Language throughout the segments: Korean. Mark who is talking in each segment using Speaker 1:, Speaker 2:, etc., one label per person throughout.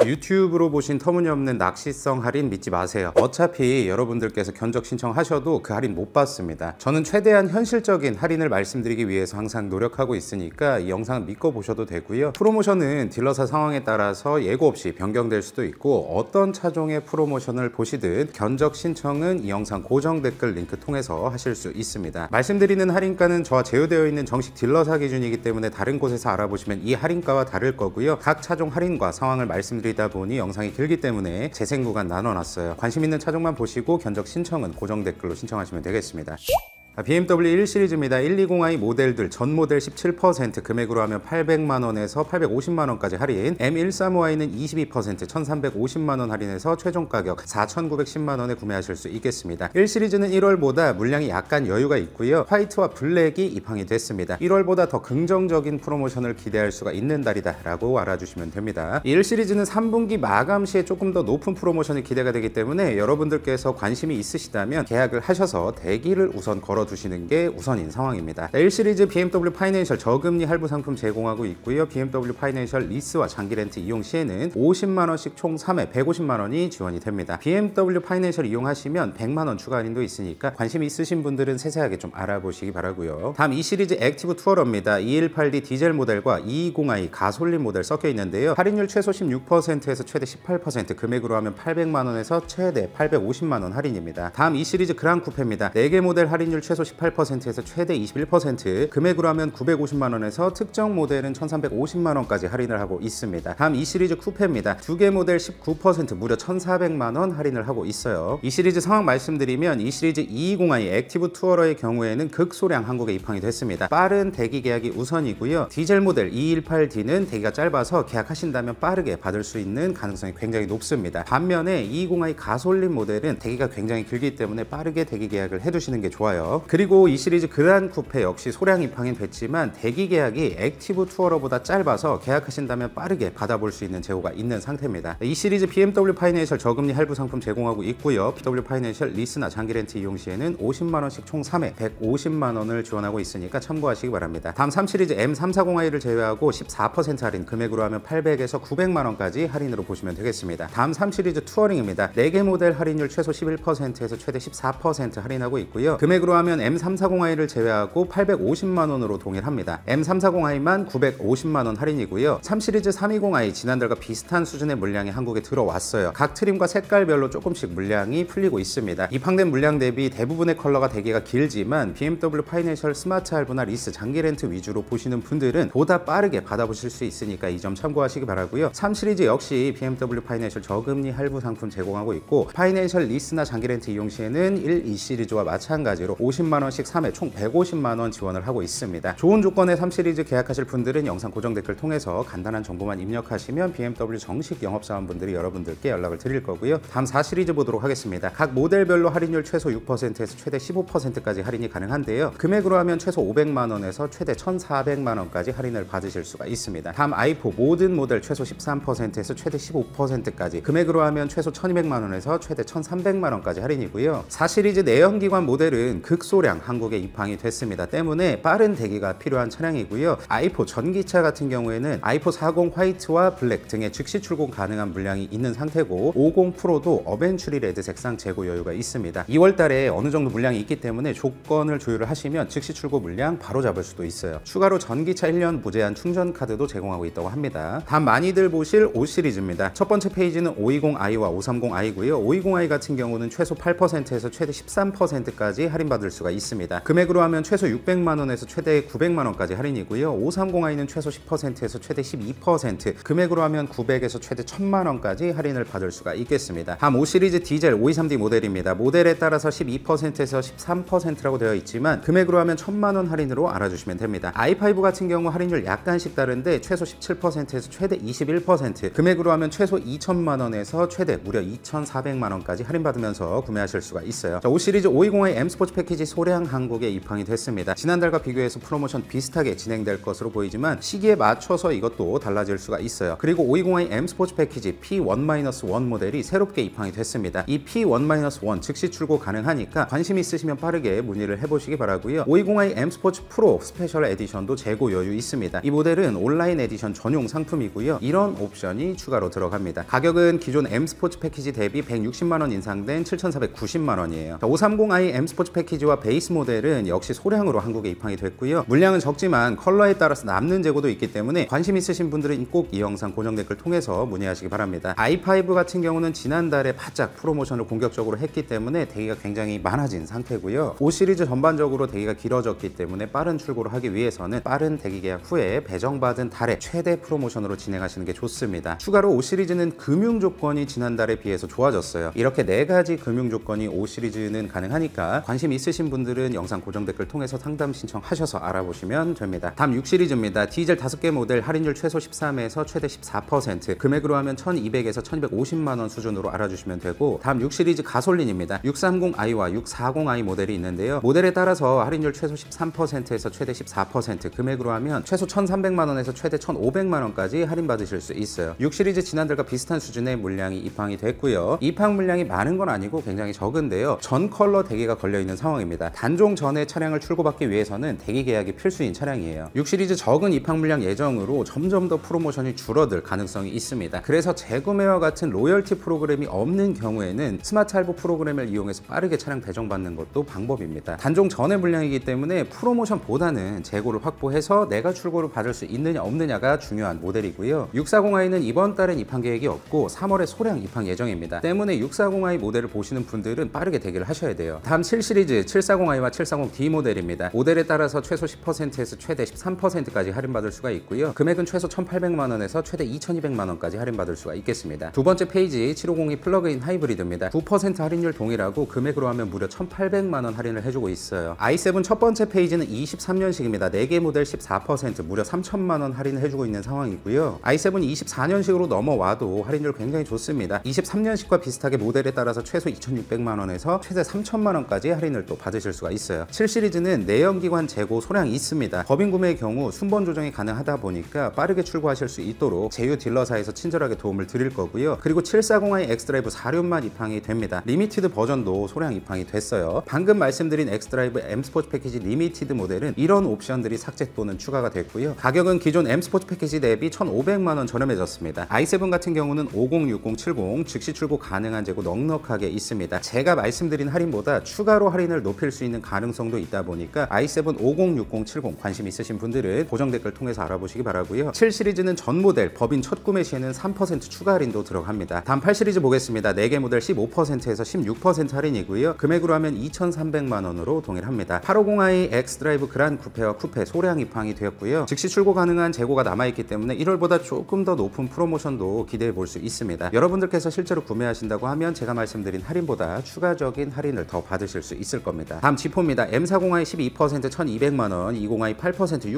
Speaker 1: 유튜브로 보신 터무니없는 낚시성 할인 믿지 마세요. 어차피 여러분들께서 견적 신청하셔도 그 할인 못 받습니다. 저는 최대한 현실적인 할인을 말씀드리기 위해서 항상 노력하고 있으니까 이 영상은 믿고 보셔도 되고요. 프로모션은 딜러사 상황에 따라서 예고 없이 변경될 수도 있고, 어떤 차종의 프로모션을 보시든 견적 신청은 이 영상 고정 댓글 링크 통해서 하실 수 있습니다. 말씀드리는 할인가는 저와 제휴되어 있는 정식 딜러사 기준이기 때문에 다른 곳에서 알아보시면 이 할인가와 다를 거고요. 각 차종 할인과 상황을 말씀드리다 보니 영상이 길기 때문에 재생 구간 나눠놨어요. 관심 있는 차종만 보시고 견적 신청은 고정 댓글로 신청하시면 되겠습니다. BMW 1 시리즈입니다. 120i 모델들 전 모델 17%, 금액으로 하면 800만원에서 850만원까지 할인, M135i는 22%, 1350만원 할인해서 최종 가격 4910만원에 구매하실 수 있겠습니다. 1 시리즈는 1월보다 물량이 약간 여유가 있고요. 화이트와 블랙이 입항이 됐습니다. 1월보다 더 긍정적인 프로모션을 기대할 수가 있는 달이다 라고 알아주시면 됩니다. 1 시리즈는 3분기 마감 시에 조금 더 높은 프로모션이 기대가 되기 때문에 여러분들께서 관심이 있으시다면 계약을 하셔서 대기를 우선 걸어두시는 게 우선인 상황입니다. 1 시리즈 BMW 파이낸셜 저금리 할부 상품 제공하고 있고요. BMW 파이낸셜 리스와 장기 렌트 이용 시에는 50만원씩 총 3회 150만원이 지원이 됩니다. BMW 파이낸셜 이용하시면 100만원 추가 할인도 있으니까 관심 있으신 분들은 세세하게 좀 알아보시기 바라고요. 다음 2 시리즈 액티브 투어러입니다. 218D 디젤 모델과 220i 가솔린 모델 섞여 있는데요. 할인율 최소 16%에서 최대 18%, 금액으로 하면 800만원에서 최대 850만원 할인입니다. 다음 2 시리즈 그랑 쿠페입니다. 4개 모델 할인율 최소 18%에서 최대 21%, 금액으로 하면 950만원에서 특정 모델은 1350만원까지 할인을 하고 있습니다. 다음 2 시리즈 쿠페입니다. 2개 모델 19%, 무려 1400만원 할인을 하고 있어요. 이 시리즈 상황 말씀드리면, 이 시리즈 220i 액티브 투어러의 경우에는 극소량 한국에 입항이 됐습니다. 빠른 대기 계약이 우선이고요. 디젤 모델 218D는 대기가 짧아서 계약하신다면 빠르게 받을 수 있는 가능성이 굉장히 높습니다. 반면에 220i 가솔린 모델은 대기가 굉장히 길기 때문에 빠르게 대기 계약을 해두시는 게 좋아요. 그리고 이 시리즈 그란 쿠페 역시 소량 입항이 됐지만 대기 계약이 액티브 투어러보다 짧아서 계약하신다면 빠르게 받아볼 수 있는 제호가 있는 상태입니다. 이 시리즈 BMW 파이낸셜 저금리 할부 상품 제공하고 있고요. BMW 파이낸셜 리스나 장기 렌트 이용 시에는 50만원씩 총 3회 150만원을 지원하고 있으니까 참고하시기 바랍니다. 다음 3 시리즈 M340i를 제외하고 14% 할인, 금액으로 하면 800에서 900만원까지 할인으로 보시면 되겠습니다. 다음 3 시리즈 투어링입니다. 4개 모델 할인율 최소 11%에서 최대 14% 할인하고 있고요. 금액으로 하면 M340i를 제외하고 850만원으로 동일합니다. M340i만 950만원 할인이고요. 3 시리즈 320i 지난달과 비슷한 수준의 물량이 한국에 들어왔어요. 각 트림과 색깔별로 조금씩 물량이 풀리고 있습니다. 입항된 물량 대비 대부분의 컬러가 대기가 길지만 BMW 파이낸셜 스마트 할부나 리스, 장기 렌트 위주로 보시는 분들은 보다 빠르게 받아보실 수 있으니까 이 점 참고하시기 바라고요. 3 시리즈 역시 BMW 파이낸셜 저금리 할부 상품 제공하고 있고, 파이낸셜 리스나 장기 렌트 이용 시에는 1, 2 시리즈와 마찬가지로 50만원씩 3회 총 150만원 지원을 하고 있습니다. 좋은 조건의 3 시리즈 계약하실 분들은 영상 고정 댓글 통해서 간단한 정보만 입력하시면 BMW 정식 영업사원분들이 여러분들께 연락을 드릴 거고요. 다음 4 시리즈 보도록 하겠습니다. 각 모델별로 할인율 최소 6%에서 최대 15%까지 할인이 가능한데요. 금액으로 하면 최소 500만원에서 최대 1400만원까지 할인을 받으실 수가 있습니다. 다음 i4 모든 모델 최소 13%에서 최대 15%까지, 금액으로 하면 최소 1200만원에서 최대 1300만원까지 할인이고요. 4 시리즈 내연기관 모델은 극소량 한국에 입항이 됐습니다. 때문에 빠른 대기가 필요한 차량이고요. i4 전기차 같은 경우에는 i4 40 화이트와 블랙 등의 즉시 출고 가능한 물량이 있는 상태고, 50 프로도 어벤츄리 레드 색상 재고 여유가 있습니다. 2월 달에 어느 정도 물량이 있기 때문에 조건을 조율을 하시면 즉시 출고 물량 바로 잡을 수도 있어요. 추가로 전기차 1년 무제한 충전 카드도 제공하고 있다고 합니다. 다음 많이들 보실 5 시리즈입니다. 첫 번째 페이지는 520i와 530i고요. 520i 같은 경우는 최소 8%에서 최대 13%까지 할인받을 수가 있습니다. 금액으로 하면 최소 600만원에서 최대 900만원까지 할인이고요. 530i는 최소 10%에서 최대 12%, 금액으로 하면 900에서 최대 1000만원까지 할인을 받을 수가 있겠습니다. 다음 5 시리즈 디젤 523D 모델입니다. 모델에 따라서 12%에서 13%라고 되어 있지만 금액으로 하면 1000만원 할인으로 알아주시면 됩니다. i5 같은 경우 할인율 약간씩 다른데 최소 17%에서 최대 21%, 금액으로 하면 최소 2천만원에서 최대 무려 2400만원까지 할인받으면서 구매하실 수가 있어요. 자, 5 시리즈 520i M 스포츠 패키지 패키지 소량 한국에 입항이 됐습니다. 지난달과 비교해서 프로모션 비슷하게 진행될 것으로 보이지만 시기에 맞춰서 이것도 달라질 수가 있어요. 그리고 520i M 스포츠 패키지 P1-1 모델이 새롭게 입항이 됐습니다. 이 P1-1 즉시 출고 가능하니까 관심 있으시면 빠르게 문의를 해보시기 바라고요. 520i M 스포츠 프로 스페셜 에디션도 재고 여유 있습니다. 이 모델은 온라인 에디션 전용 상품이고요. 이런 옵션이 추가로 들어갑니다. 가격은 기존 M 스포츠 패키지 대비 160만원 인상된 7,490만원이에요. 530i M 스포츠 패키지와 베이스 모델은 역시 소량으로 한국에 입항이 됐고요. 물량은 적지만 컬러에 따라서 남는 재고도 있기 때문에 관심 있으신 분들은 꼭 이 영상 고정 댓글 통해서 문의하시기 바랍니다. i5 같은 경우는 지난달에 바짝 프로모션을 공격적으로 했기 때문에 대기가 굉장히 많아진 상태고요. 5 시리즈 전반적으로 대기가 길어졌기 때문에 빠른 출고를 하기 위해서는 빠른 대기 계약 후에 배정받은 달에 최대 프로모션으로 진행하시는 게 좋습니다. 추가로 5 시리즈는 금융 조건이 지난달에 비해서 좋아졌어요. 이렇게 4가지 금융 조건이 5 시리즈는 가능하니까 관심 있으신 분들은 영상 고정 댓글 통해서 상담 신청하셔서 알아보시면 됩니다. 다음 6 시리즈입니다. 디젤 5개 모델 할인율 최소 13에서 최대 14%, 금액으로 하면 1200에서 1250만원 수준으로 알아주시면 되고, 다음 6 시리즈 가솔린입니다. 630i와 640i 모델이 있는데요. 모델에 따라서 할인율 최소 13%에서 최대 14%, 금액으로 하면 최소 1300만원에서 최대 1500만원까지 할인받으실 수 있어요. 6 시리즈 지난달과 비슷한 수준의 물량이 입항이 됐고요. 입항 물량이 많은 건 아니고 굉장히 적은데요. 전 컬러 대기가 걸려있는 상황입니다. 단종 전에 차량을 출고받기 위해서는 대기 계약이 필수인 차량이에요. 6 시리즈 적은 입항 물량 예정으로 점점 더 프로모션이 줄어들 가능성이 있습니다. 그래서 재구매와 같은 로열티 프로그램이 없는 경우에는 스마트 할부 프로그램을 이용해서 빠르게 차량 배정받는 것도 방법입니다. 단종 전의 물량이기 때문에 프로모션보다는 재고를 확보해서 내가 출고를 받을 수 있느냐 없느냐가 중요한 모델이고요. 640i는 이번 달엔 입항 계획이 없고 3월에 소량 입항 예정입니다. 때문에 640i 모델을 보시는 분들은 빠르게 대기를 하셔야 돼요. 다음 7 시리즈 740i와 740D 모델입니다. 모델에 따라서 최소 10%에서 최대 13%까지 할인받을 수가 있고요. 금액은 최소 1,800만원에서 최대 2,200만원까지 할인받을 수가 있겠습니다. 두 번째 페이지 7502 플러그인 하이브리드입니다. 9% 할인율 동일하고 금액으로 하면 무려 1,800만원 할인을 해주고 있어요. i7 첫 번째 페이지는 23년식입니다. 4개 모델 14%, 무려 3,000만원 할인을 해주고 있는 상황이고요. i7 24년식으로 넘어와도 할인율 굉장히 좋습니다. 23년식과 비슷하게 모델에 따라서 최소 2,600만원에서 최대 3,000만원까지 할인을 또 받으실 수가 있어요. 7 시리즈는 내연기관 재고 소량이 있습니다. 법인 구매의 경우 순번 조정이 가능하다 보니까 빠르게 출고하실 수 있도록 제휴 딜러사에서 친절하게 도움을 드릴 거고요. 그리고 740i 엑스드라이브 4륜만 입항이 됩니다. 리미티드 버전도 소량 입항이 됐어요. 방금 말씀드린 엑스드라이브 M 스포츠 패키지 리미티드 모델은 이런 옵션들이 삭제 또는 추가가 됐고요. 가격은 기존 M 스포츠 패키지 대비 1,500만원 저렴해졌습니다. i7 같은 경우는 50, 60, 70 즉시 출고 가능한 재고 넉넉하게 있습니다. 제가 말씀드린 할인보다 추가로 할인을 높일 수 있는 가능성도 있다 보니까 i7 50, 60, 70 관심 있으신 분들은 고정 댓글 통해서 알아보시기 바라고요. 7 시리즈는 전 모델 법인 첫 구매 시에는 3% 추가 할인도 들어갑니다. 다음 8 시리즈 보겠습니다. 4개 모델 15%에서 16% 할인이고요. 금액으로 하면 2,300만원으로 동일합니다. 850i 엑스드라이브 그란 쿠페와 쿠페 소량 입항이 되었고요. 즉시 출고 가능한 재고가 남아있기 때문에 1월보다 조금 더 높은 프로모션도 기대해 볼 수 있습니다. 여러분들께서 실제로 구매하신다고 하면 제가 말씀드린 할인보다 추가적인 할인을 더 받으실 수 있을 겁니다. 다음 G4입니다. M40i 12% 1,200만원, 20i 8%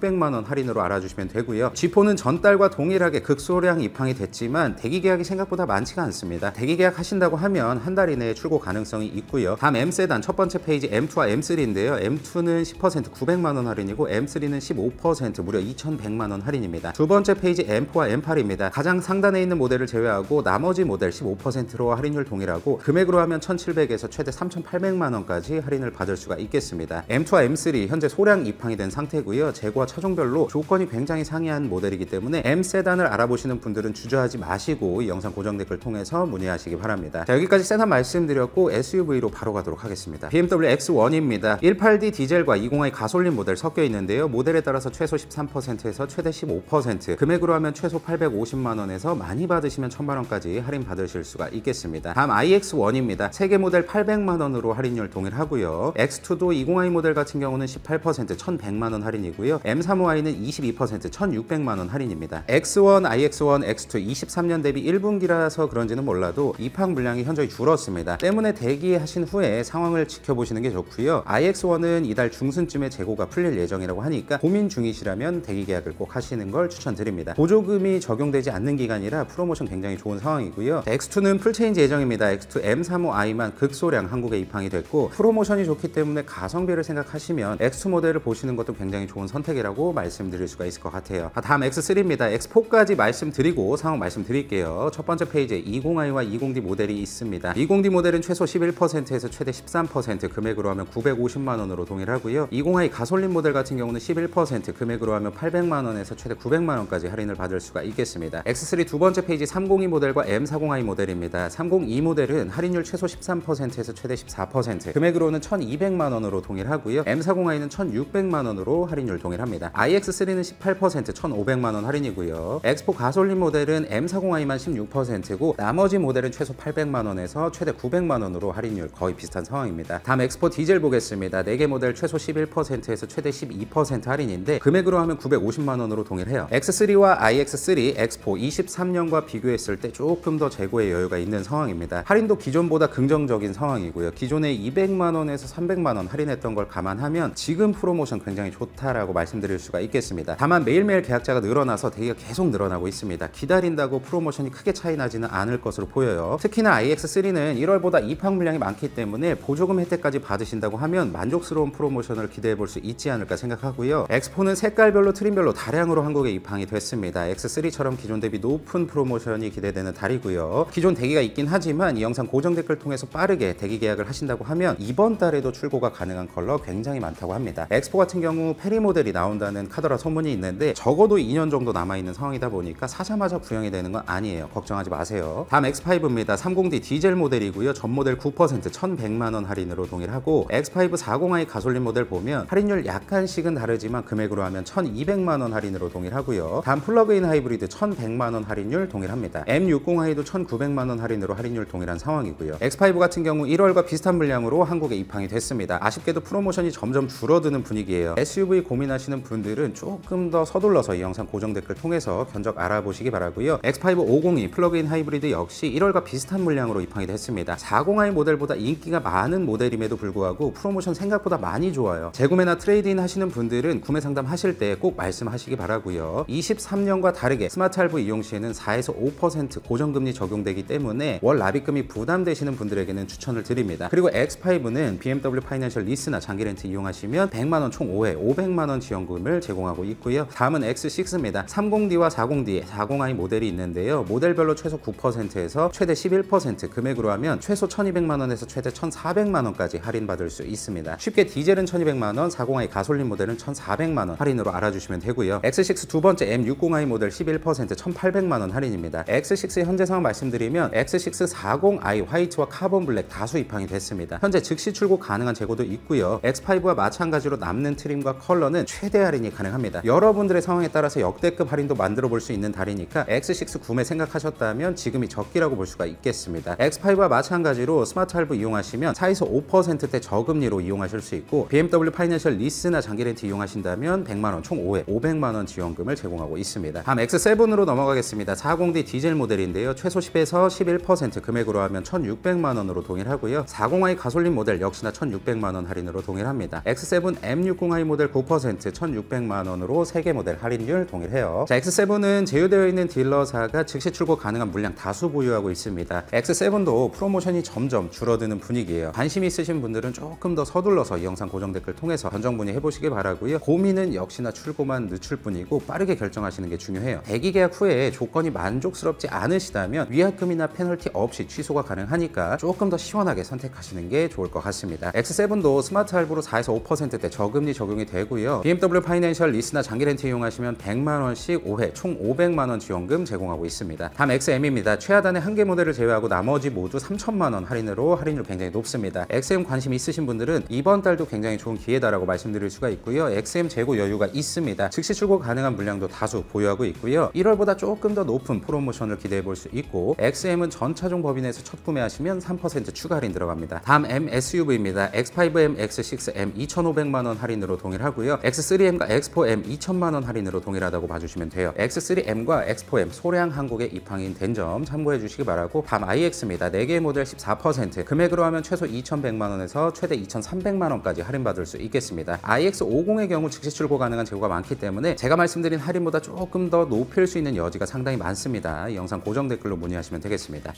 Speaker 1: 600만원 할인으로 알아주시면 되고요. G4는 전달과 동일하게 극소량 입항이 됐지만 대기 계약이 생각보다 많지가 않습니다. 대기 계약 하신다고 하면 한 달 이내에 출고 가능성이 있고요. 다음 M세단 첫 번째 페이지 M2와 M3인데요. M2는 10% 900만원 할인이고 M3는 15% 무려 2,100만원 할인입니다. 두 번째 페이지 M4와 M8입니다. 가장 상단에 있는 모델을 제외하고 나머지 모델 15%로 할인율 동일하고 금액으로 하면 1,700에서 최대 3,800만원까지 할인을 받을 수가 있겠습니다. M2와 M3 현재 소량 입항이 된 상태고요. 재고와 차종별로 조건이 굉장히 상이한 모델이기 때문에 M세단을 알아보시는 분들은 주저하지 마시고 이 영상 고정 댓글 통해서 문의하시기 바랍니다. 자, 여기까지 세단 말씀드렸고 SUV로 바로 가도록 하겠습니다. BMW X1입니다. 18D 디젤과 20i 가솔린 모델 섞여 있는데요. 모델에 따라서 최소 13%에서 최대 15%, 금액으로 하면 최소 850만원에서 많이 받으시면 1,000만원까지 할인 받으실 수가 있겠습니다. 다음 iX1입니다. 3개 모델 800만원으로 할인율 동일하고요. X2도 20i 모델 같은 경우는 18% 1,100만원 할인이고요. M35i는 22% 1,600만원 할인입니다. X1, iX1, X2 23년 대비 1분기라서 그런지는 몰라도 입항 물량이 현저히 줄었습니다. 때문에 대기하신 후에 상황을 지켜보시는 게 좋고요. iX1은 이달 중순쯤에 재고가 풀릴 예정이라고 하니까 고민 중이시라면 대기 계약을 꼭 하시는 걸 추천드립니다. 보조금이 적용되지 않는 기간이라 프로모션 굉장히 좋은 상황이고요. X2는 풀체인지 예정입니다. X2 M35i만 극소량 한국에 입항이 됐고 프로모션이 좋기 때문에 가성비를 생각하시면 X2 모델을 보시는 것도 굉장히 좋은 선택이라고 말씀드릴 수가 있을 것 같아요. 다음 X3입니다. X4까지 말씀드리고 상황 말씀드릴게요. 첫 번째 페이지에 20i와 20D 모델이 있습니다. 20D 모델은 최소 11%에서 최대 13%, 금액으로 하면 950만 원으로 동일하고요. 20i 가솔린 모델 같은 경우는 11%, 금액으로 하면 800만 원에서 최대 900만 원까지 할인을 받을 수가 있겠습니다. X3 두 번째 페이지 302 모델과 M40i 모델입니다. 302 모델은 할인율 최소 13%에서 최대 14%, 금액으로는 1200만 원으로 동일하고요. M40i는 1600만 원으로 할인율 동일합니다. iX3는 18%, 1500만 원 할인이고요. X4 가솔린 모델은 M40i만 16%고 나머지 모델은 최소 800만 원에서 최대 900만 원으로 할인율 거의 비슷한 상황입니다. 다음 X4 디젤 보겠습니다. 4개 모델 최소 11%에서 최대 12% 할인인데 금액으로 하면 950만 원으로 동일해요. X3와 iX3, X4 23년과 비교했을 때 조금 더 재고의 여유가 있는 상황입니다. 할인도 기존보다 긍정적인 상황이고요. 기존에 200만 원에서 300만 원 할인했던 걸 감안하면 지금 프로모션 굉장히 좋다라고 말씀드릴 수가 있겠습니다. 다만 매일매일 계약자가 늘어나서 대기가 계속 늘어나고 있습니다. 기다린다고 프로모션이 크게 차이 나지는 않을 것으로 보여요. 특히나 iX3는 1월보다 입학 물량이 많기 때문에 보조금 혜택까지 받으신다고 하면 만족스러운 프로모션을 기대해 볼 수 있지 않을까 생각하고요. X4는 색깔별로 트림별로 다량으로 한국에 입항이 됐습니다. X3처럼 기존 대비 높은 프로모션이 기대되는 달이고요. 기존 대기가 있긴 하지만 이 영상 고정 댓글 통해서 빠르게 대기 계약을 하신다고 하면 이번 달에도 출고가 가능한 컬러 굉장히 많다고 합니다. X4 같은 경우 페리 모델이 나온다는 카더라 소문이 있는데 적어도 2년 정도 남아있는 상황이다 보니까 사자마자 구형이 되는 건 아니에요. 걱정하지 마세요. 다음 X5입니다. 30D 디젤 모델이고요. 전 모델 9%, 1100만 원 할인으로 동일하고 X5 40i 가솔린 모델 보면 할인율 약간씩은 다르지만 금액으로 하면 1200만 원 할인으로 동일하고요. 다음 플러그인 하이브리드 1100만 원 할인율 동일합니다. M60i도 1900만 원 할인으로 할인율 동일한 상황이고요. X5 같은 경우 1월과 비슷한 물량으로 한국에 입항이 됐습니다. 아쉽게도 프로모션이 점점 줄어드는 분위기예요. SUV 고민하시는 분들은 조금 더 서둘러서 이 영상 고정 댓글 통해서 견적 알아보시기 바라고요. X5 502 플러그인 하이브리드 역시 1월과 비슷한 물량으로 입항이 됐습니다. 40i 모델보다 인기가 많은 모델임에도 불구하고 프로모션 생각보다 많이 좋아요. 재구매나 트레이드인 하시는 분들은 구매 상담 하실 때 꼭 말씀하시기 바라고요. 23년과 다르게 스마트 할부 이용 시에는 4에서 5% 고정금리 적용되기 때문에 월 납입금이 부담되시는 분들에게는 추천을 드립니다. 그리고 X5는 BMW 파이낸셜 리스나 장기 렌트 이용하시면 100만 원 총 5회 500만 원 지원금을 제공하고 있고요. 다음은 X6입니다. 30D와 40D, 40i 모델이 있는데요. 모델별로 최소 9%에서 최대 11%, 금액으로 하면 최소 1200만 원에서 최대 1400만 원까지 할인받을 수 있습니다. 쉽게 디젤은 1200만 원, 40i 가솔린 모델은 1400만 원 할인으로 알아주시면 되고요. X6 두 번째 M60i 모델 11%, 1800만 원 할인입니다. X6 현재 상황 말씀드리면 X6 40i 화이트와 카본 블랙 다수 입항이 됐습니다. 현재 즉시 출고 가능한 재고도 있고요. X5와 마찬가지로 남는 트림과 컬러는 최대 할인이 가능합니다. 여러분들의 상황에 따라서 역대급 할인도 만들어 볼 수 있는 달이니까 X6 구매 생각하셨다면 지금이 적기라고 볼 수가 있겠습니다. X5와 마찬가지로 스마트 할부 이용하시면 4에서 5%대 저금리로 이용하실 수 있고 BMW 파이낸셜 리스나 장기 렌트 이용하신다면 100만 원 총 5회 500만 원 지원금을 제공하고 있습니다. 다음 X7으로 넘어가겠습니다. 40D 디젤 모델인데요. 최소 10에서 11%, 금액으로 하면 1600만 원으로 동일하고요. 40i 가솔린 모델 역시나 1600만 원 할인으로 동일합니다. X7 M60i 모델 9%, 1600만 원으로 3개 모델 할인율 동일해요. 자, X7은 제휴되어 있는 딜러사가 즉시 출고 가능한 물량 다수 보유하고 있습니다. X7도 프로모션이 점점 줄어드는 분위기예요. 관심 있으신 분들은 조금 더 서둘러서 이 영상 고정 댓글 통해서 견적 문의 해보시기 바라고요. 고민은 역시나 출고만 늦출 뿐이고 빠르게 결정하시는 게 중요해요. 대기 계약 후에 조건이 만족스럽지 않으시다면 위약금이나 페널티 없이 취소가 가능하니까 조금 더 시원하게 선택하시는 게 좋을 것 같습니다. X7도 스마트 할부로 4에서 5%대 저금리 적용이 되고요. BMW 파이낸셜 리스나 장기 렌트 이용하시면 100만 원씩 5회 총 500만 원 지원금 제공하고 있습니다. 다음 XM입니다. 최하단의 한 개 모델을 제외하고 나머지 모두 3천만 원 할인으로 할인율 굉장히 높습니다. XM 관심 있으신 분들은 이번 달도 굉장히 좋은 기회다라고 말씀드릴 수가 있고요. XM 재고 여유가 있습니다. 즉시 출고 가능한 물량도 다수 보유하고 있고요. 1월보다 조금 더 높은 프로모션을 기대해 볼 수 있고 XM은 전 차종 법인에서 첫 구매하시면 3% 추가 할인 들어갑니다. 다음 M SUV입니다. X5M, X6M 2,500만 원 할인으로 동일하고요. X3M과 X4M 2,000만 원 할인으로 동일하다고 봐주시면 돼요. X3M과 X4M 소량 한국에 입항이 된 점 참고해 주시기 바라고, 다음 iX입니다. 4개 모델 14%, 금액으로 하면 최소 2,100만 원에서 최대 2,300만 원까지 할인받을 수 있겠습니다. iX50의 경우 즉시 출고 가능한 재고가 많기 때문에 제가 말씀드린 할인보다 조금 더 높일 수 있는 여지가 상당히 많습니다. 이 영상 고정 댓글로 문의하시면 되겠습니다.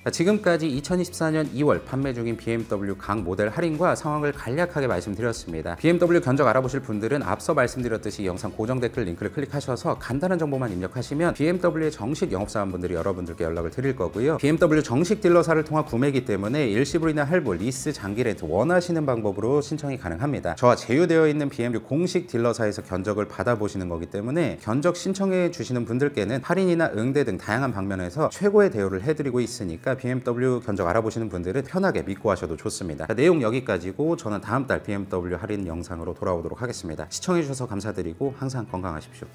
Speaker 1: 지금까지 2024년 2월 판매 중인 BMW 각 모델 할인과 상황을 간략하게 말씀드렸습니다. BMW 견적 알아보실 분들은 앞서 말씀드렸듯이 영상 고정 댓글 링크를 클릭하셔서 간단한 정보만 입력하시면 BMW의 정식 영업사원분들이 여러분들께 연락을 드릴 거고요. BMW 정식 딜러사를 통한 구매이기 때문에 일시불이나 할부, 리스, 장기 렌트 원하시는 방법으로 신청이 가능합니다. 저와 제휴되어 있는 BMW 공식 딜러사에서 견적을 받아보시는 거기 때문에 견적 신청해 주시는 분들께는 할인이나 응대 등 다양한 방면에서 최고의 대우를 해드리고 있으니까 BMW 견적 알아보시는 분들은 편하게 믿고 하셔도 좋습니다. 내용 여기까지고 저는 다음 달 BMW 할인 영상으로 돌아오도록 하겠습니다. 시청해주셔서 감사드리고 항상 건강하십시오.